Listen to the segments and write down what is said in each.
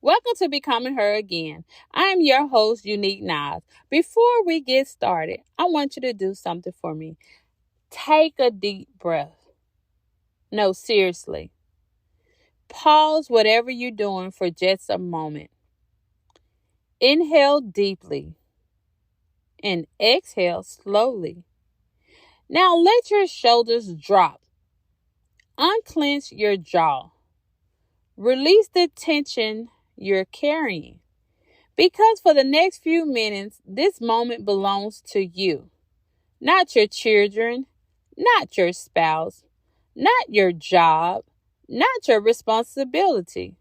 Welcome to Becoming Her Again. I am your host, Unique Nas. Before we get started, I want you to do something for me. Take a deep breath. No, seriously. Pause whatever you're doing for just a moment. Inhale deeply and exhale slowly. Now let your shoulders drop. Unclench your jaw. Release the tension you're carrying. Because for the next few minutes, this moment belongs to you. Not your children, not your spouse, not your job, not your responsibility,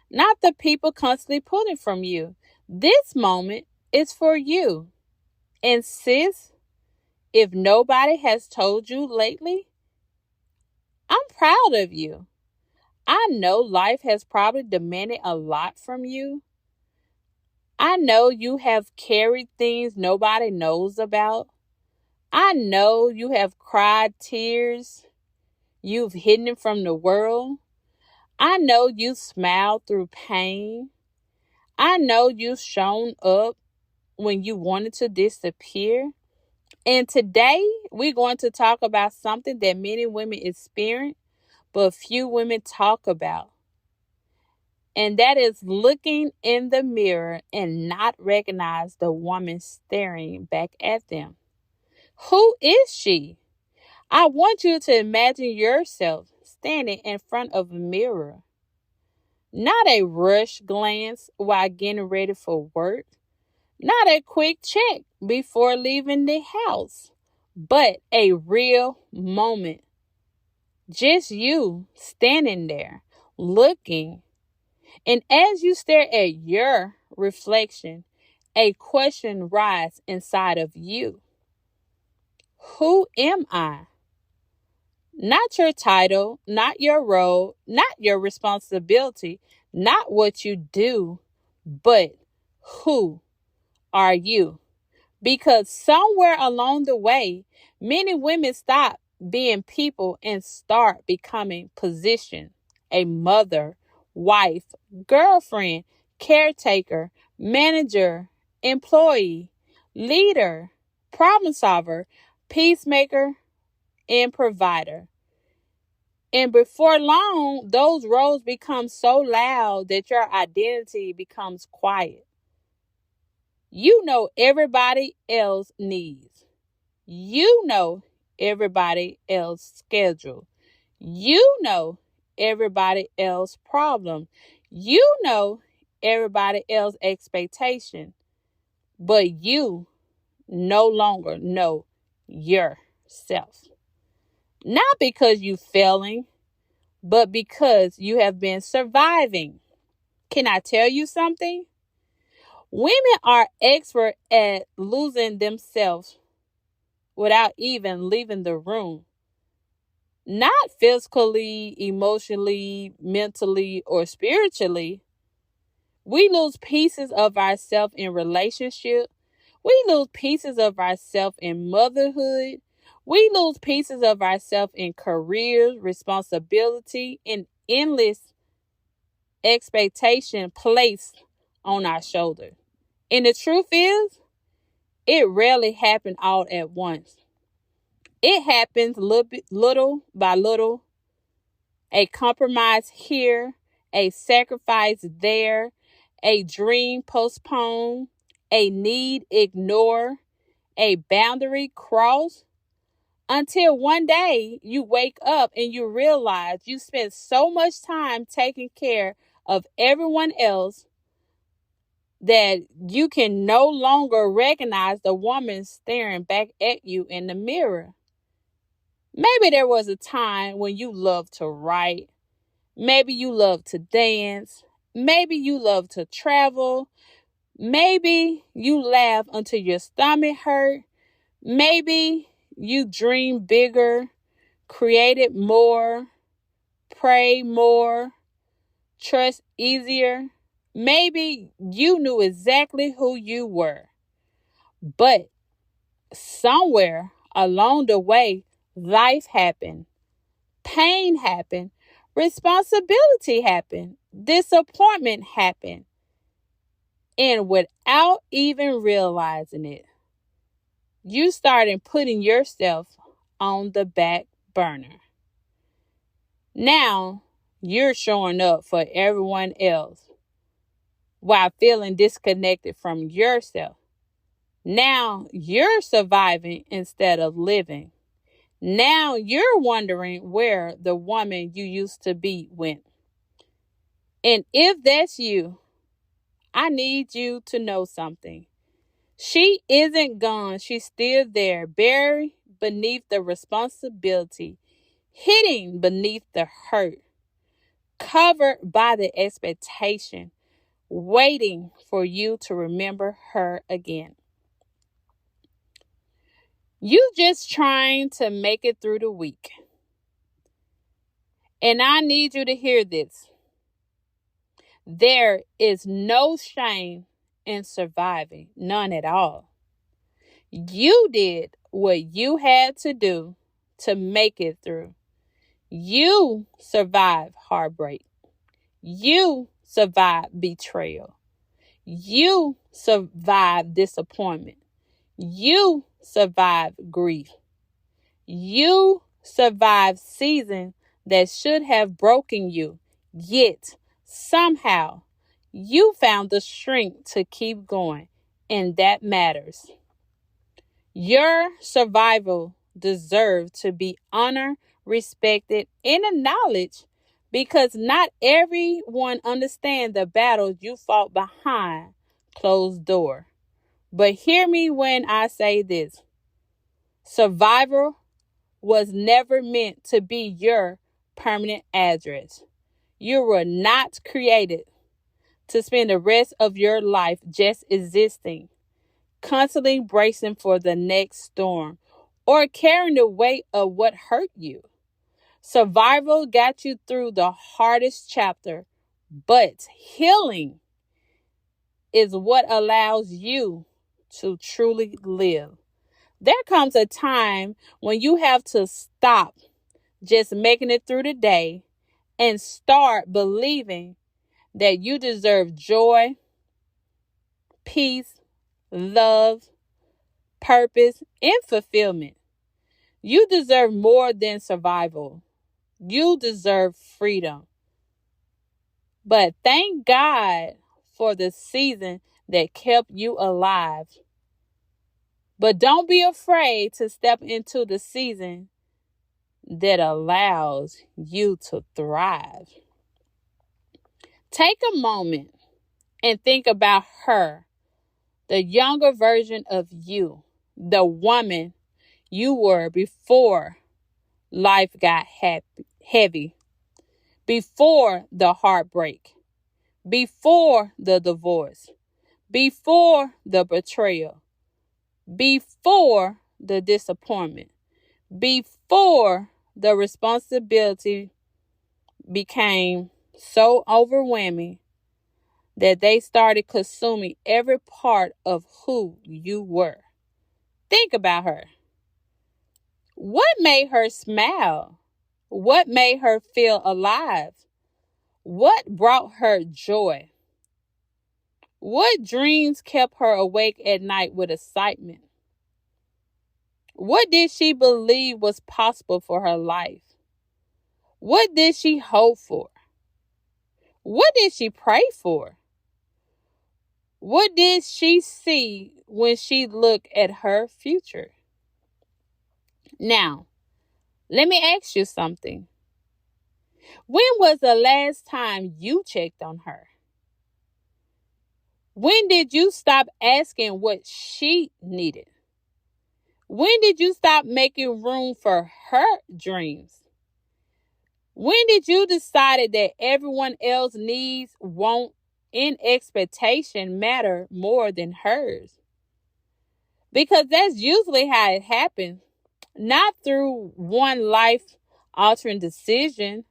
not the people constantly pulling from you. This moment is for you. And sis, if nobody has told you lately, I'm proud of you. I know life has probably demanded a lot from you. I know you have carried things nobody knows about. I know you have cried tears you've hidden from the world. I know you smiled through pain. I know you've shown up when you wanted to disappear. And today we're going to talk about something that many women experience, but few women talk about. And that is looking in the mirror and not recognize the woman staring back at them. Who is she? I want you to imagine yourself standing in front of a mirror. Not a rush glance while getting ready for work. Not a quick check before leaving the house. But a real moment. Just you standing there, looking. And as you stare at your reflection, a question rises inside of you. Who am I? Not your title, not your role, not your responsibility, not what you do, but who are you? Because somewhere along the way, many women stop being people and start becoming position. A mother, wife, girlfriend, caretaker, manager, employee, leader, problem solver, peacemaker, and provider. And before long, those roles become so loud that your identity becomes quiet. You know everybody else needs. You know everybody else schedule. You know everybody else problem. You know everybody else expectation. But you no longer know yourself. Not because you failing, but because you have been surviving. Can I tell you something? Women are expert at losing themselves without even leaving the room. Not physically, emotionally, mentally, or spiritually. We lose pieces of ourselves in relationship. We lose pieces of ourselves in motherhood. We lose pieces of ourselves in careers, responsibility, and endless expectation placed on our shoulders. And the truth is, it rarely happens all at once. It happens little by little, a compromise here, a sacrifice there, a dream postponed, a need ignored, a boundary crossed, until one day you wake up and you realize you spent so much time taking care of everyone else that you can no longer recognize the woman staring back at you in the mirror. Maybe there was a time when you loved to write. Maybe you loved to dance. Maybe you loved to travel. Maybe you laughed until your stomach hurt. Maybe you dreamed bigger, created more, prayed more, trust easier. Maybe you knew exactly who you were. But somewhere along the way, life happened, pain happened, responsibility happened, disappointment happened, And without even realizing it, you started putting yourself on the back burner. Now you're showing up for everyone else while feeling disconnected from yourself. Now you're surviving instead of living. Now you're wondering where the woman you used to be went. And if that's you, I need you to know something. She isn't gone. She's still there, buried beneath the responsibility, hidden beneath the hurt, covered by the expectation, waiting for you to remember her again. You just trying to make it through the week. And I need you to hear this. There is no shame in surviving, none at all. You did what you had to do to make it through. You survived heartbreak. You survived betrayal. You survived disappointment. You survived grief. You survived seasons that should have broken you, yet somehow you found the strength to keep going, and that matters. Your survival deserves to be honored, respected, and acknowledged because not everyone understands the battles you fought behind closed doors. But hear me when I say this. Survival was never meant to be your permanent address. You were not created to spend the rest of your life just existing, constantly bracing for the next storm, or carrying the weight of what hurt you. Survival got you through the hardest chapter, but healing is what allows you to truly live. There comes a time when you have to stop just making it through the day and start believing that you deserve joy, peace, love, purpose, and fulfillment. You deserve more than survival. You deserve freedom. But thank God for the season that kept you alive. But don't be afraid to step into the season that allows you to thrive. Take a moment and think about her, the younger version of you, the woman you were before life got heavy, before the heartbreak, before the divorce, before the betrayal, before the disappointment, before the responsibility became so overwhelming that they started consuming every part of who you were. Think about her. What made her smile? What made her feel alive? What brought her joy? What dreams kept her awake at night with excitement? What did she believe was possible for her life? What did she hope for? What did she pray for? What did she see when she looked at her future? Now, let me ask you something. When was the last time you checked on her? When did you stop asking what she needed? When did you stop making room for her dreams? When did you decide that everyone else's needs, want, and expectation matter more than hers? Because that's usually how it happens. Not through one life-altering decision,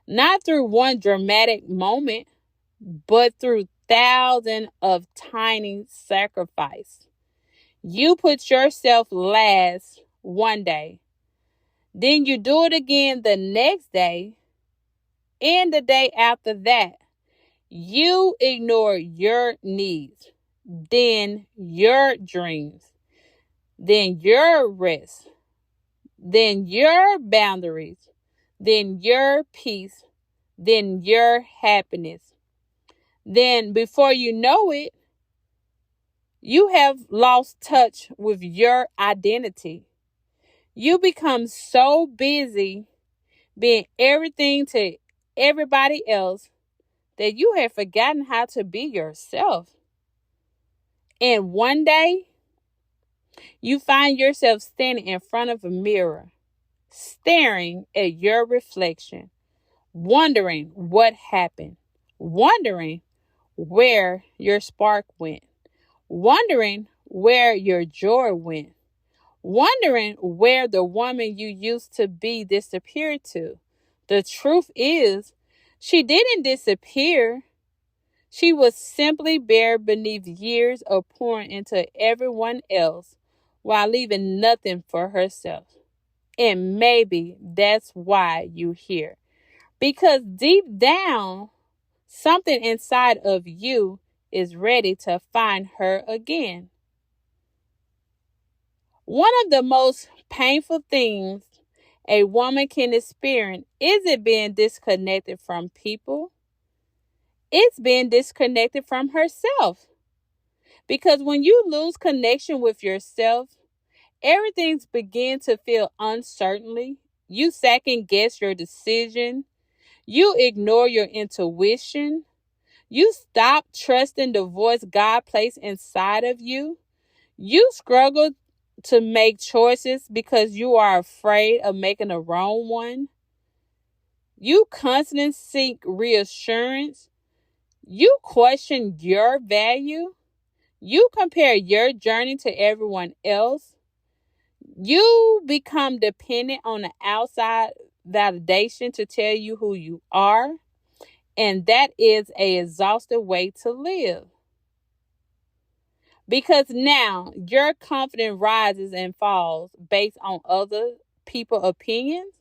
not through one dramatic moment, but through thousands of tiny sacrifices. You put yourself last one day. Then you do it again the next day and the day after that. You ignore your needs, then your dreams, then your rest, then your boundaries, then your peace, then your happiness. Then before you know it, you have lost touch with your identity. You become so busy being everything to everybody else that you have forgotten how to be yourself. And one day, you find yourself standing in front of a mirror, staring at your reflection, wondering what happened, wondering where your spark went, wondering where your joy went, wondering where the woman you used to be disappeared to. The truth is, she didn't disappear. She was simply buried beneath years of pouring into everyone else while leaving nothing for herself. And maybe that's why you're here. Because deep down, something inside of you is ready to find her again. One of the most painful things a woman can experience isn't being disconnected from people, it's being disconnected from herself. Because when you lose connection with yourself, everything begins to feel uncertainly. You second guess your decision. You ignore your intuition. You stop trusting the voice God placed inside of you. You struggle to make choices because you are afraid of making the wrong one. You constantly seek reassurance. You question your value. You compare your journey to everyone else. You become dependent on the outside validation to tell you who you are. And that is an exhausting way to live. Because now your confidence rises and falls based on other people's opinions,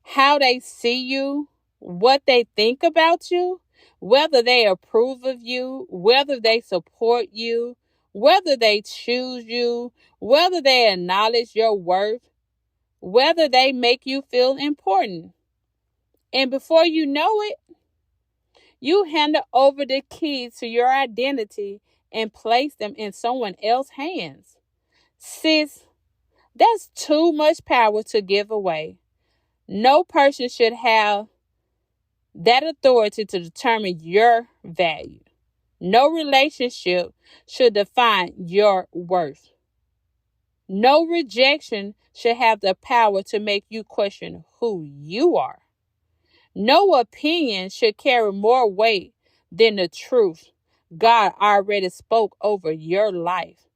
how they see you, what they think about you, whether they approve of you, whether they support you, whether they choose you, whether they acknowledge your worth, whether they make you feel important. And before you know it, you hand over the keys to your identity and place them in someone else's hands. Sis, that's too much power to give away. No person should have that authority to determine your value. No relationship should define your worth. No rejection should have the power to make you question who you are. No opinion should carry more weight than the truth God already spoke over your life.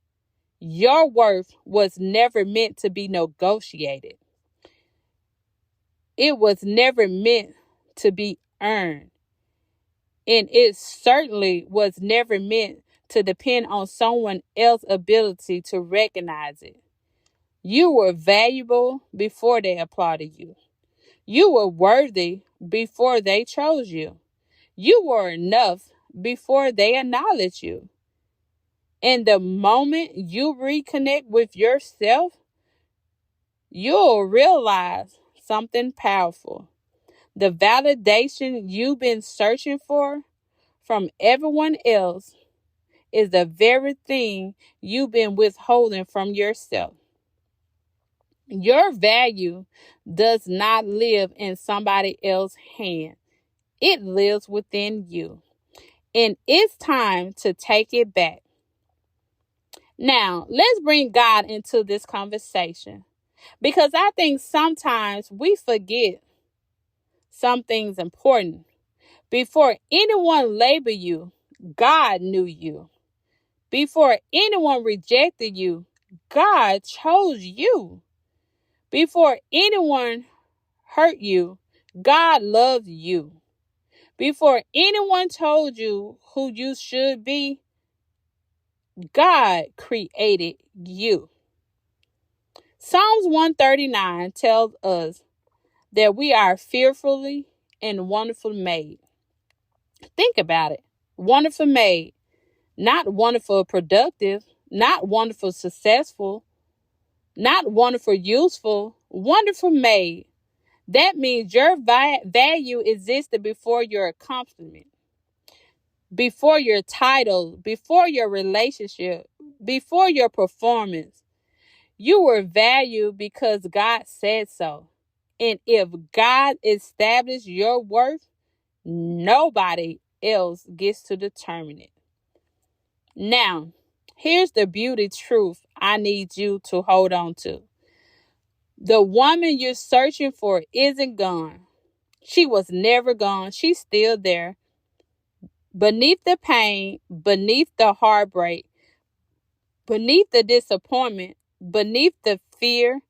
Your worth was never meant to be negotiated. It was never meant to be earned. And it certainly was never meant to depend on someone else's ability to recognize it. You were valuable before they applauded you. You were worthy before they chose you. You were enough before they acknowledged you. And the moment you reconnect with yourself, you'll realize something powerful. The validation you've been searching for from everyone else is the very thing you've been withholding from yourself. Your value does not live in somebody else's hand. It lives within you. And it's time to take it back. Now, let's bring God into this conversation because I think sometimes we forget some things important. Before anyone labeled you, God knew you. Before anyone rejected you, God chose you. Before anyone hurt you, God loved you. Before anyone told you who you should be, God created you. Psalms 139 tells us that we are fearfully and wonderfully made. Think about it. Wonderful made, not wonderful productive, not wonderful successful, not wonderful useful, wonderful made. That means your value existed before your accomplishment, before your title, before your relationship, before your performance. You were valued because God said so. And if God established your worth, nobody else gets to determine it. Now, here's the beauty truth I need you to hold on to. The woman you're searching for isn't gone. She was never gone. She's still there. Beneath the pain, beneath the heartbreak, beneath the disappointment, beneath the fear,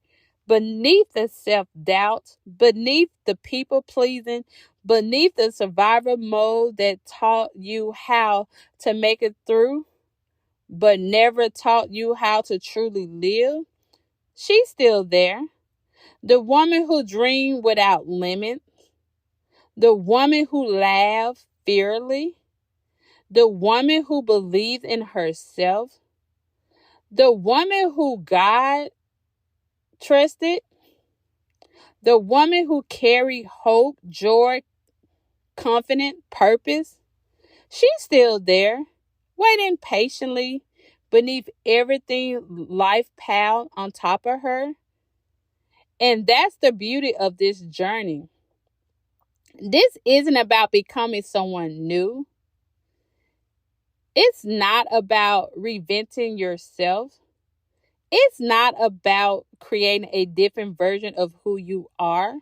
beneath the self-doubt, beneath the people pleasing, beneath the survivor mode that taught you how to make it through, but never taught you how to truly live, she's still there. The woman who dreamed without limits, the woman who laughed fearlessly, the woman who believed in herself, the woman who God trusted, the woman who carried hope, joy, confidence, purpose. She's still there, waiting patiently beneath everything life piled on top of her. And that's the beauty of this journey. This isn't about becoming someone new. It's not about reinventing yourself. It's not about creating a different version of who you are.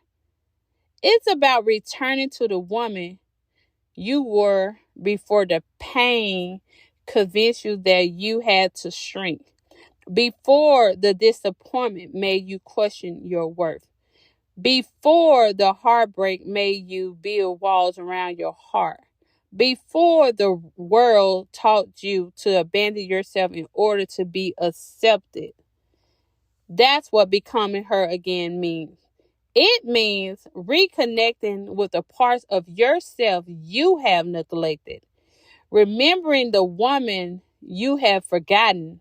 It's about returning to the woman you were before the pain convinced you that you had to shrink, before the disappointment made you question your worth, before the heartbreak made you build walls around your heart, before the world taught you to abandon yourself in order to be accepted. That's what becoming her again means. It means reconnecting with the parts of yourself you have neglected, remembering the woman you have forgotten,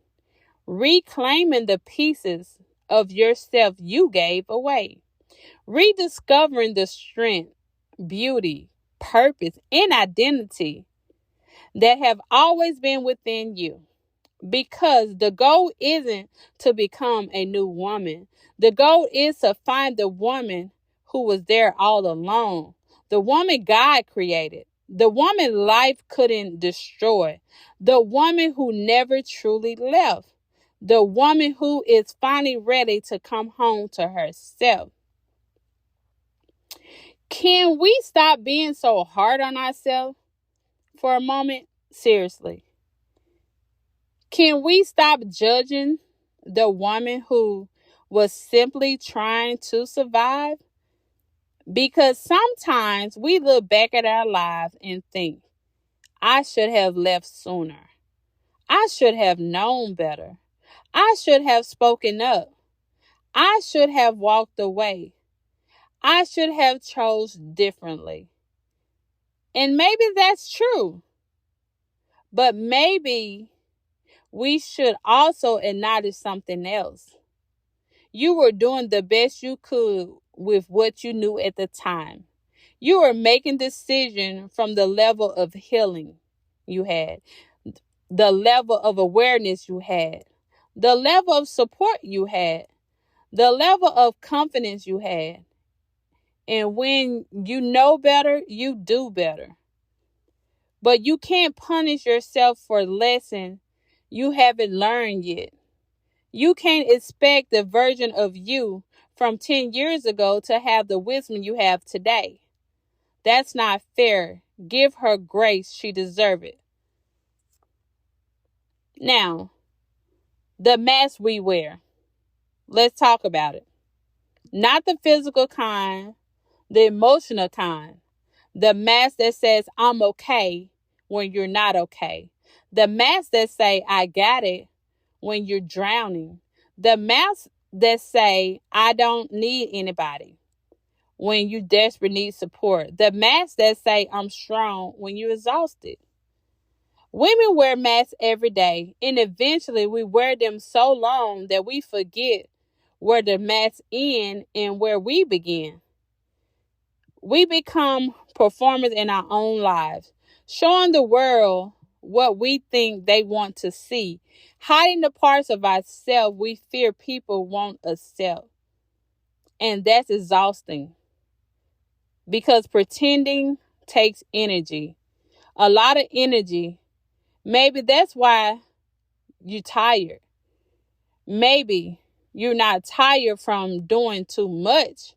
reclaiming the pieces of yourself you gave away, rediscovering the strength, beauty, purpose, and identity that have always been within you. Because the goal isn't to become a new woman. The goal is to find the woman who was there all along. The woman God created. The woman life couldn't destroy. The woman who never truly left. The woman who is finally ready to come home to herself. Can we stop being so hard on ourselves for a moment? Seriously. Can we stop judging the woman who was simply trying to survive? Because sometimes we look back at our lives and think, I should have left sooner. I should have known better. I should have spoken up. I should have walked away. I should have chose differently. And maybe that's true. But maybe we should also acknowledge something else. You were doing the best you could with what you knew at the time. You were making decisions from the level of healing you had, the level of awareness you had, the level of support you had, the level of confidence you had. And when you know better, you do better. But you can't punish yourself for lessons you haven't learned yet. You can't expect the version of you from 10 years ago to have the wisdom you have today. That's not fair. Give her grace. She deserves it. Now, the mask we wear. Let's talk about it. Not the physical kind, the emotional kind. The mask that says, I'm okay when you're not okay. The mask that say, I got it when you're drowning. The mask that say, I don't need anybody when you desperately need support. The masks that say I'm strong when you're exhausted. Women wear masks every day, and eventually we wear them so long that we forget where the masks end and where we begin. We become performers in our own lives, showing the world what we think they want to see, hiding the parts of ourselves we fear people won't accept. And that's exhausting because pretending takes energy, a lot of energy. Maybe that's why you're tired. Maybe you're not tired from doing too much.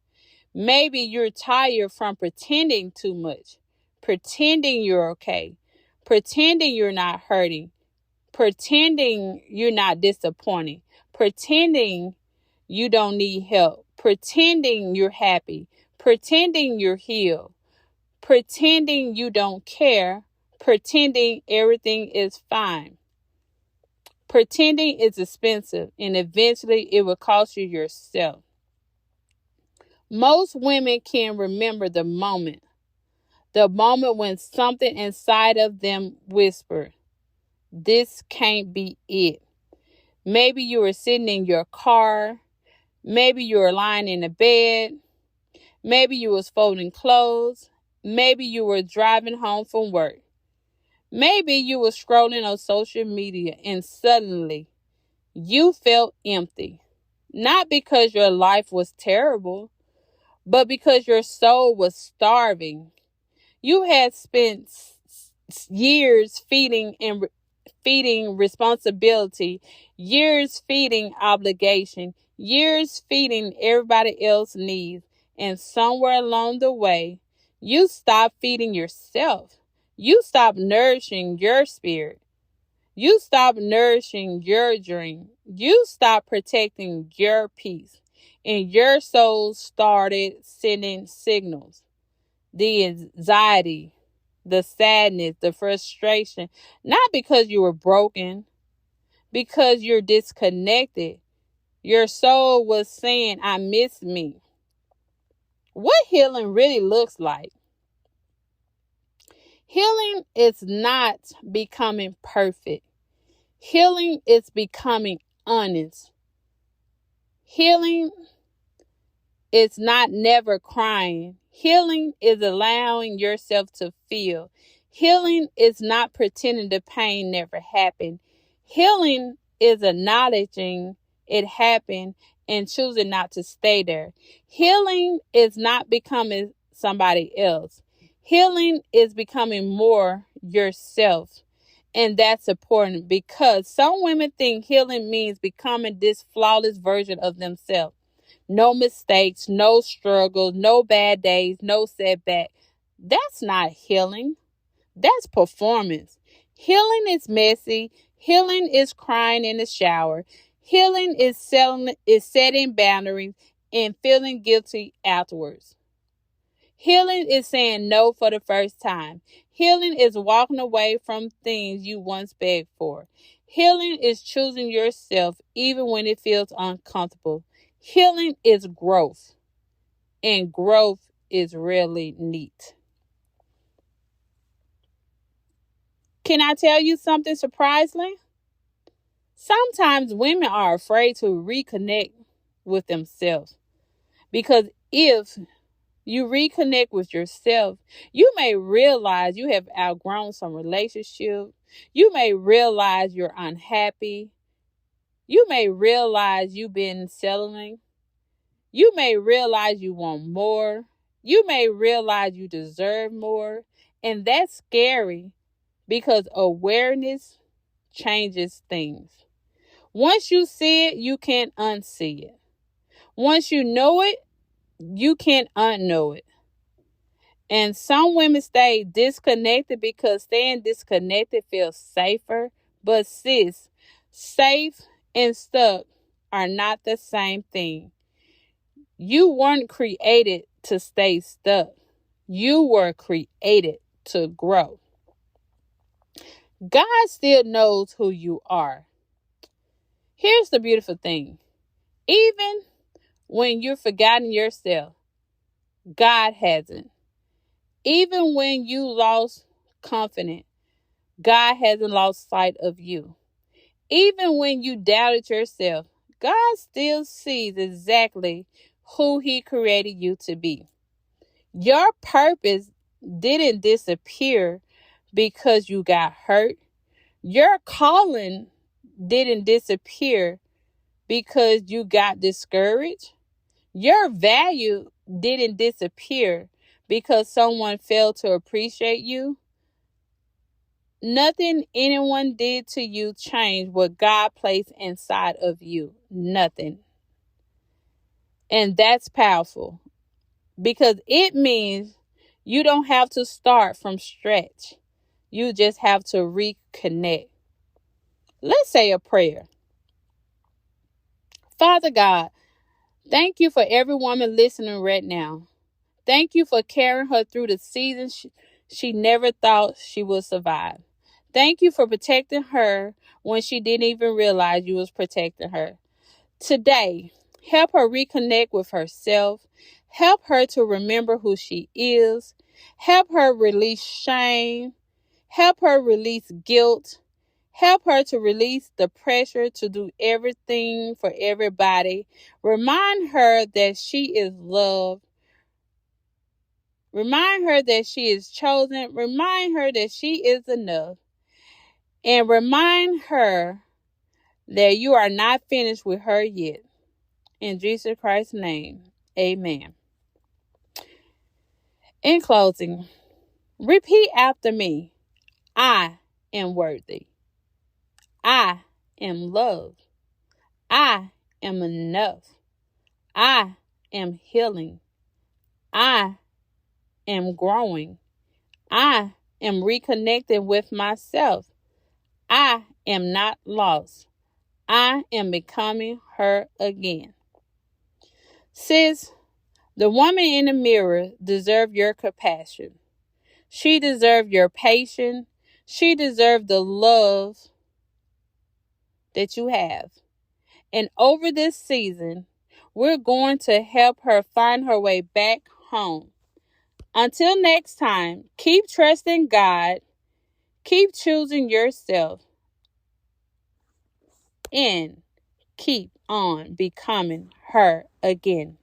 Maybe you're tired from pretending too much, pretending you're okay, pretending you're not hurting, pretending you're not disappointing, pretending you don't need help, pretending you're happy, pretending you're healed, pretending you don't care, pretending everything is fine. Pretending is expensive, and eventually it will cost you yourself. Most women can remember the moment when something inside of them whispered, this can't be it. Maybe you were sitting in your car. Maybe you were lying in the bed. Maybe you was folding clothes. Maybe you were driving home from work. Maybe you were scrolling on social media and suddenly you felt empty. Not because your life was terrible, but because your soul was starving. You had spent years feeding responsibility, years feeding obligation, years feeding everybody else's needs, and somewhere along the way, you stopped feeding yourself. You stopped nourishing your spirit. You stopped nourishing your dream. You stopped protecting your peace. And your soul started sending signals. The anxiety, the sadness, the frustration, not because you were broken, because you're disconnected. Your soul was saying, I miss me. What healing really looks like. Healing is not becoming perfect. Healing is becoming honest. Healing is not never crying. Healing is allowing yourself to feel. Healing is not pretending the pain never happened. Healing is acknowledging it happened and choosing not to stay there. Healing is not becoming somebody else. Healing is becoming more yourself. And that's important because some women think healing means becoming this flawless version of themselves. No mistakes, no struggles, no bad days, no setback. That's not healing. That's performance. Healing is messy. Healing is crying in the shower. Healing is setting boundaries and feeling guilty afterwards. Healing is saying no for the first time. Healing is walking away from things you once begged for. Healing is choosing yourself even when it feels uncomfortable. Healing is growth, and growth is really neat. Can I tell you something surprising? Sometimes women are afraid to reconnect with themselves because if you reconnect with yourself, you may realize you have outgrown some relationship. You may realize you're unhappy. You may realize you've been settling. You may realize you want more. You may realize you deserve more. And that's scary because awareness changes things. Once you see it, you can't unsee it. Once you know it, you can't unknow it. And some women stay disconnected because staying disconnected feels safer. But sis, safe and stuck are not the same thing. You weren't created to stay stuck. You were created to grow. God still knows who you are. Here's the beautiful thing. Even when you're forgotten yourself, God hasn't. Even when you lost confidence, God hasn't lost sight of you. Even when you doubted yourself, God still sees exactly who He created you to be. Your purpose didn't disappear because you got hurt. Your calling didn't disappear because you got discouraged. Your value didn't disappear because someone failed to appreciate you. Nothing anyone did to you changed what God placed inside of you. Nothing. And that's powerful because it means you don't have to start from scratch. You just have to reconnect. Let's say a prayer. Father God, thank you for every woman listening right now. Thank you for carrying her through the season she never thought she would survive. Thank you for protecting her when she didn't even realize you was protecting her. Today, help her reconnect with herself. Help her to remember who she is. Help her release shame. Help her release guilt. Help her to release the pressure to do everything for everybody. Remind her that she is loved. Remind her that she is chosen. Remind her that she is enough. And remind her that you are not finished with her yet. In Jesus Christ's name, amen. In closing, repeat after me. I am worthy. I am loved. I am enough. I am healing. I am growing. I am reconnecting with myself. I am not lost. I am becoming her again. Sis, the woman in the mirror deserves your compassion. She deserves your patience. She deserves the love that you have. And over this season, we're going to help her find her way back home. Until next time, keep trusting God, keep choosing yourself, and keep on becoming her again.